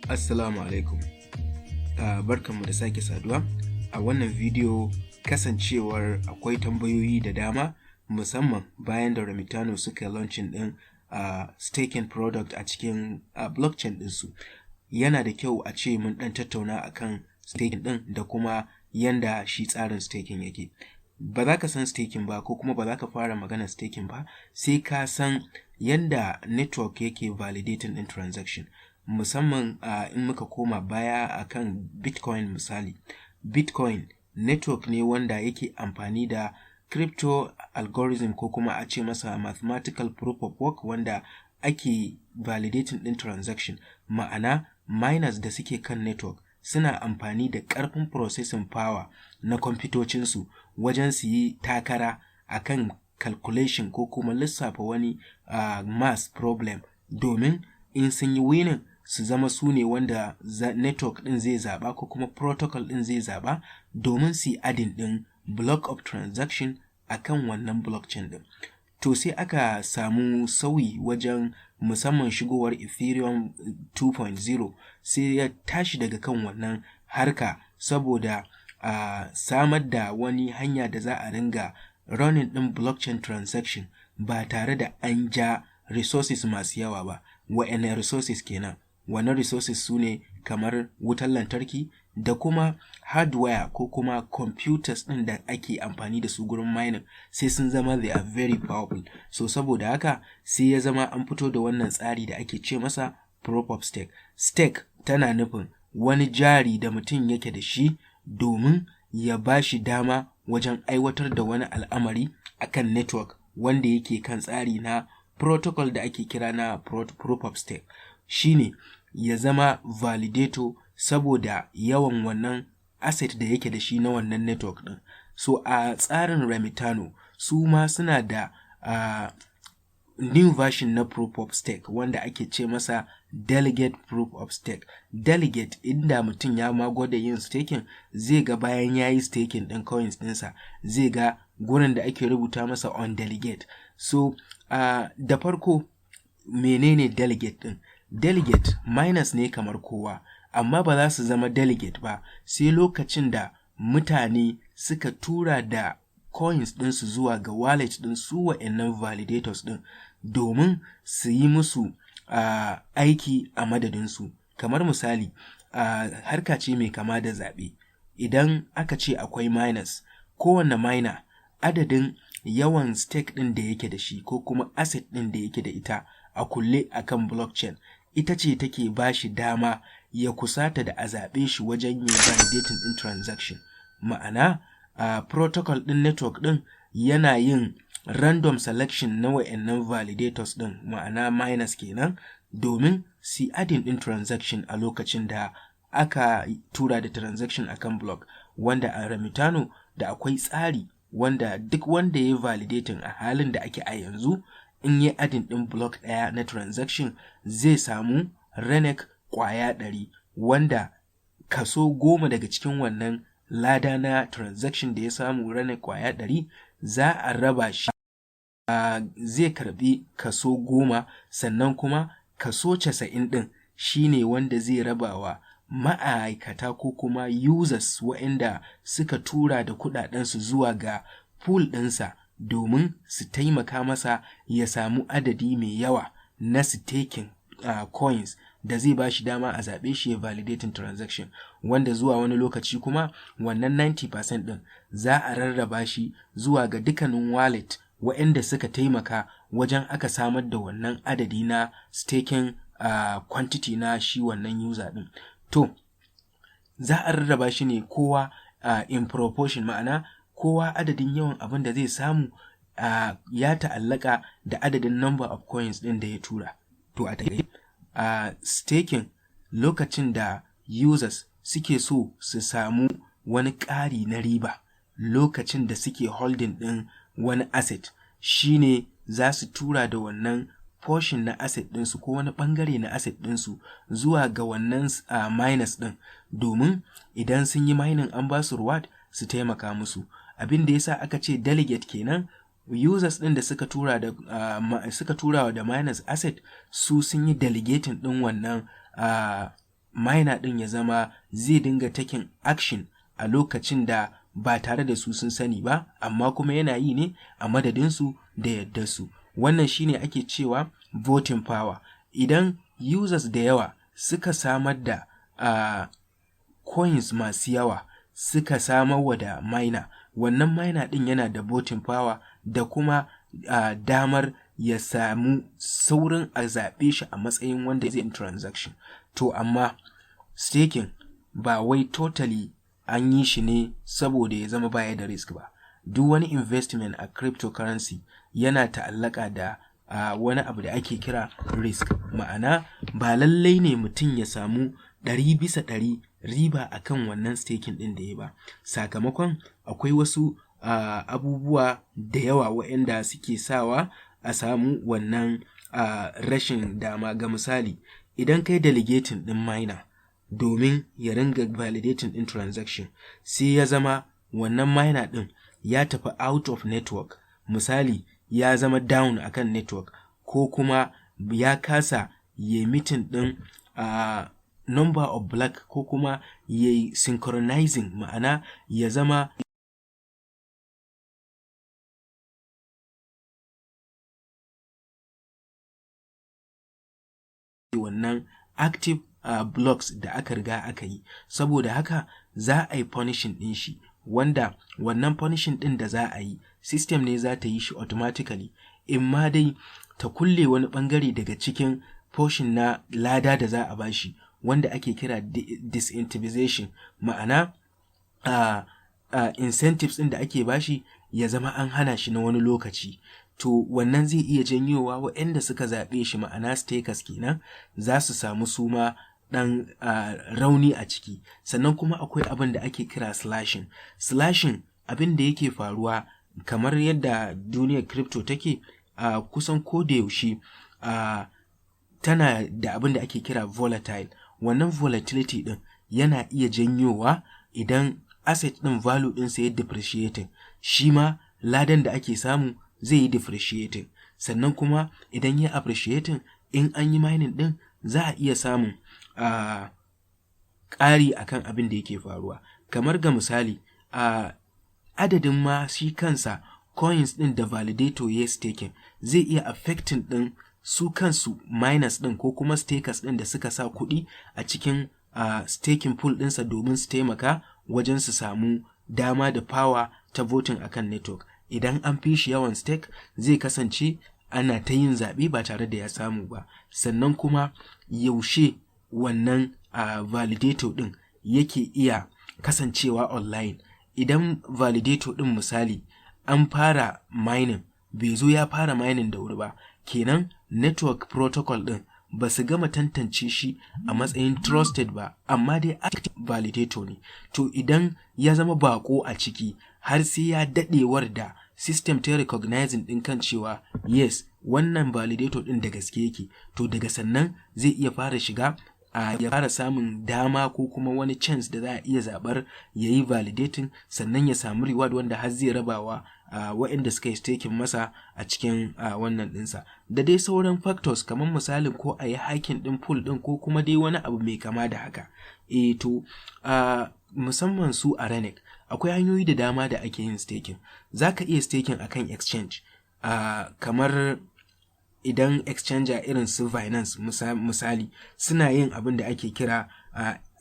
Assalamu alaikum. Barkanmu da sake saduwa. A wannan bidiyo kasancewar akwai tambayoyi da dama musamman bayan da Remitano suka launching din staking product a cikin blockchain ɗinsu. Yana da kyau a ce mun ɗan tattauna akan staking ɗin da kuma yanda shi tsarin staking yake. Ba za ka san staking ba ko kuma ba za ka fara magana staking ba sai ka san yanda network yake validating ɗin transaction. Musamman in muka koma baya akan Bitcoin misali. Bitcoin network ne wanda yake amfani da crypto algorithm ko kuma a ce masa mathematical proof of work wanda ake validating din transaction. Ma'ana miners da suke kan network suna amfani da ƙarfin processing power na kwamfutocinsu wajen su yi takara akan calculation ko kuma lissafa wani math problem domin in sun yi winning su zama su ne wanda network ɗin zai zaɓa ko kuma protocol ɗin zai zaɓa domin su yi adding ɗin block of transaction akan wannan blockchain ɗin. To sai aka samu sauyi wajen musamman shigowar Ethereum 2.0 sai ya tashi daga kan wannan harka saboda samar da wani hanya da za a ringa running ɗin blockchain transaction ba tare da an ja resources masu yawa ba. Wa'anne resources kenan? Wannan resources su ne kamar wutar lantarki da kuma hardware ko kuma computers ɗin da ake amfani da su gurin mining sai sun zama they are very powerful. So saboda haka sai ya zama an fito da wannan tsari da ake ce masa proof of stake. Stake tana nufin wani jari da mutum yake da shi domin ya ba shi dama wajen aiwatar da wani al'amari akan network wanda yake kan tsari na protocol da ake kira na proof of stake. Shine ya zama validator saboda yawan wannan asset da yake da shi na wannan network ɗin. So a tsarin Remitano su ma suna da new version na proof of stake wanda ake ce masa delegate proof of stake. Delegate inda mutum ya ma gwada yin staking zai ga bayan ya yi staking ɗin coins ɗinsa zai ga gurin da ake rubuta masa on delegate. So da farko menene delegate ɗin? Delegate miners ne kamar kowa, amma ba za su zama delegate ba sai lokacin da mutane suka tura da coins ɗinsu zuwa ga wallet ɗin su wa'annan validators ɗin domin su yi musu aiki a madadinsu. Kamar misali, harka ce mai kama da zaɓe. Idan aka ce akwai miners, kowane miner adadin yawan stake ɗin da yake da shi ko kuma asset ɗin da yake da ita a kulle akan blockchain ita ce take ba shi dama ya kusata da a zaɓe shi wajen yin validating ɗin transaction. Ma'ana protocol ɗin network ɗin yana yin random selection na wa'annan validators ɗin, ma'ana miners kenan, domin su adding ɗin transaction a lokacin da aka tura da transaction akan block. Wanda a Remitano da akwai tsari wanda duk wanda ya yi validating a halin da ake a yanzu in yi adding ɗin block ɗaya na transaction zai samu renek ƙwaya 100 wanda kaso 10 daga cikin wannan lada na transaction da ya samu renek ƙwaya 100 za a raba shi zai karbi kaso 10 sannan kuma kaso 90 ɗin shine wanda zai rabawa ma'aikata ko kuma users waɗanda suka tura da kuɗaɗensu zuwa ga pool ɗinsa domin su taimaka masa ya samu adadi mai yawa na staking coins da zai ba shi dama a zaɓe shi ya validating transaction, wanda zuwa wani lokaci kuma wannan 90% ɗin za a rarraba shi zuwa ga dukkanin wallet waɗanda suka taimaka wajen aka samar da wannan adadi na staking quantity na shi wannan user ɗin. To, za a rarraba shi ne kowa in proportion, ma'ana kowa adadin yawan abin da zai samu ya ta'allaka da adadin number of coins ɗin da ya tura. To a take staking lokacin da users suke so su samu wani ƙari na riba lokacin da suke holding ɗin wani asset shine za su tura da wannan portion na asset ɗinsu ko wani ɓangare na asset ɗinsu zuwa ga wannan miners ɗin domin idan sun yi mining an ba su reward su taimaka musu. Abin da yasa aka ce delegate kenan, users ɗin da suka tura da miners asset su sun yi delegating ɗin wannan miner ɗin ya zama zai dinga taking action a lokacin da ba tare da su sun sani ba, amma kuma yana yi ne a madadinsu da yadda su. Wannan shine ake cewa voting power. Idan users da yawa suka samar da coins masu yawa suka samar wa da miner, wannan miner ɗin yana da voting power da kuma damar ya samu saurin a zaɓe shi a matsayin wanda zai yi transaction. To amma staking ba wai totally an yi shi ne saboda ya zama baya da risk ba. Duk wani investment a cryptocurrency yana ta'allaka da wani abu da ake kira risk. Ma'ana ba lallai ne mutum ya samu 100% riba akan wannan staking ɗin da ya ba. Sakamakon akwai wasu abubuwa da yawa waɗanda suke sawa a samu wannan rashin dama. Ga misali, idan kai delegating ɗin miner domin ya ringa validating ɗin transaction, sai ya zama wannan miner ɗin ya tafi out of network, misali ya zama down akan network, ko kuma ya kasa ya meeting ɗin number of block, ko kuma ya synchronizing, ma'ana ya zama wannan active blocks da aka riga aka yi. Saboda haka za a yi punishing ɗin shi, wanda wannan punishing ɗin da za a yi system ne za ta yi shi automatically, in ma dai ta kulle wani ɓangare daga cikin portion na lada da za a bashi, wanda ake kira disincentivization. Ma'ana incentives ɗin da ake bashi ya zama an hana shi na wani lokaci. To wannan zai iya janyowa waɗanda suka zaɓe shi, ma'ana stakers kenan, za su samu suma ɗan rauni a ciki. Sannan kuma akwai abin da ake kira slashing. Slashing abin da yake faruwa kamar yadda duniyar crypto take, kusan ko da yaushe tana da abin da ake kira volatile. Wannan volatility ɗin yana iya janyowa idan asset ɗin value ɗinsa ya depreciating, shi ma ladan da ake samu zai yi depreciating. Sannan kuma idan ya appreciating, in an yi mining ɗin za a iya samun ƙari akan abin da yake faruwa. Kamar ga misali, adadin ma shi kansa coins ɗin da validator ya staking zai iya affecting ɗin su kansu miners ɗin ko kuma stakers ɗin da suka sa kuɗi a cikin staking pool ɗinsa domin su taimaka wajen su samu dama da power ta voting akan network. Idan an fi shi yawan stake, zai kasance ana ta yin zaɓe ba tare da ya samu ba. Sannan kuma yaushe wannan validator ɗin yake iya kasancewa online. Idan validator ɗin misali an fara mining bai zo ya fara mining da wuri ba, kenan network protocol ɗin ba su gama tantance shi a matsayin trusted ba, amma dai active validator ne. To idan ya zama bako a ciki har sai ya daɗewar da system ta recognizing ɗin kan cewa yes, wannan validator ɗin da gaske yake, to daga sannan zai iya fara shiga ya fara samun dama ko kuma wani chance da za a iya zaɓar ya yi validating, sannan ya samu reward wanda har zai rabawa waɗanda suka yi staking masa a cikin wannan ɗinsa. Da dai sauran factors kamar misalin ko a yi hacking ɗin pool ɗin ko kuma dai wani abu mai kama da haka. To musamman su a Renek akwai hanyoyi da dama da ake yin staking. Za ka iya staking akan exchange, kamar idan exchanger irin su Binance misali suna yin abin da ake kira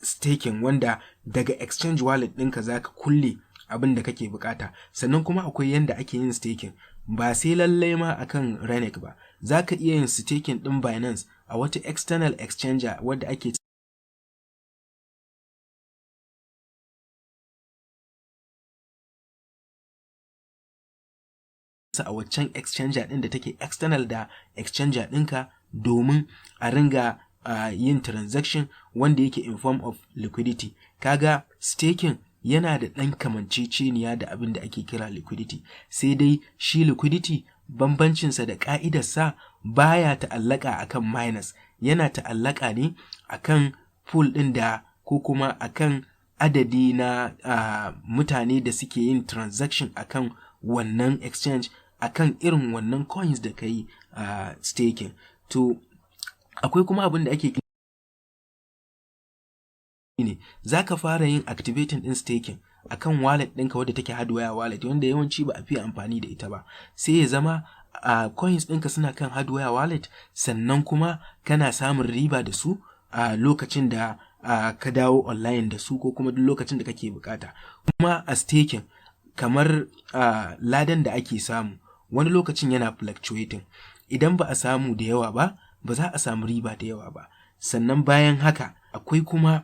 staking, wanda daga exchange wallet ɗinka za ka kulle abin da kake bukata. Sannan kuma akwai yanda ake yin staking ba sai lallai ma akan Renek ba, za ka iya yin staking ɗin Binance a wata external exchanger wadda ake a waccan exchanger ɗin da take external da exchanger ɗinka, domin a ringa yin transaction wanda yake in form of liquidity. Kaga staking yana da ɗan kamanceceniya da abin da ake kira liquidity, sai dai shi liquidity bambancinsa da ƙa'idarsa baya ta'allaka akan miners, yana ta'allaka ne akan pool ɗin da ko kuma akan adadi na mutane da suke yin transaction akan wannan exchange akan irin wannan coins da ka yi staking. To akwai kuma abin da ake ne za ka fara yin activating ɗin staking akan wallet ɗinka wadda take hardware wallet wanda yawanci ba a fiye amfani da ita ba, sai ya zama coins ɗinka suna kan hardware wallet, sannan kuma kana samun riba da su a lokacin da ka dawo online da su ko kuma duk lokacin da kake bukata. Kuma a staking kamar ladan da ake samu wani lokacin yana fluctuating, idan ba a samu da yawa ba ba za a samu riba da yawa ba. Sannan bayan haka akwai kuma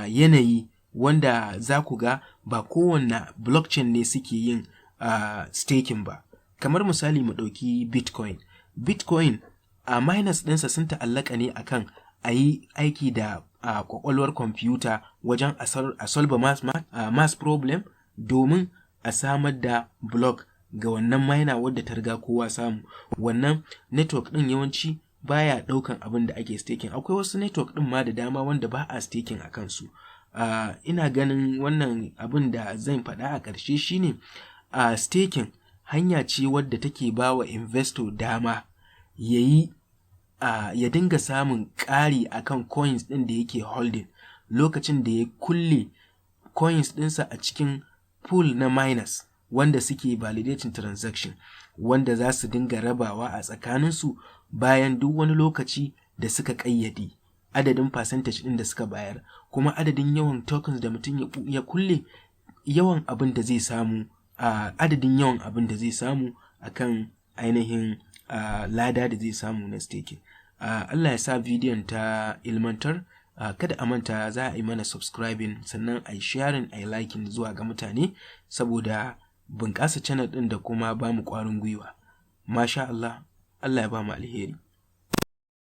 yanayi wanda za ku ga ba kowanne blockchain ne suke yin staking ba. Kamar misali mu ɗauki Bitcoin miners ɗinsa sun ta'allaka ne akan a yi aiki da kwakwalwar kwamfuta wajen a solve mass problem domin a samar da block ga wannan miner wadda ta riga kowa samu. Wannan network ɗin yawanci baya ɗaukan abin da ake staking. Akwai wasu network ɗin ma da dama wanda ba a staking a kansu. Ina ganin wannan abin da zan faɗa a ƙarshe shine staking hanya ce wadda take ba wa investor dama ya dinga samun ƙari akan coins ɗin da yake holding lokacin da ya kulle coins ɗinsa a cikin pool na miners wanda suke validating transaction, wanda za su dinga rabawa a tsakaninsu bayan duk wani lokaci da suka ƙayyade adadin percentage ɗin da suka bayar, kuma adadin yawan tokens da mutum ya kulle yawan abin da zai samu adadin yawan abin da zai samu akan ainihin lada da zai samu na staking. Allah ya sa bidiyon ta ilmantar. Kada a manta za a yi mana subscribing, sannan a yi sharing, a yi liking zuwa ga mutane saboda bunƙasa channel ɗin da kuma ba mu ƙwarin gwiwa. Masha Allah, Allah ya ba mu alheri.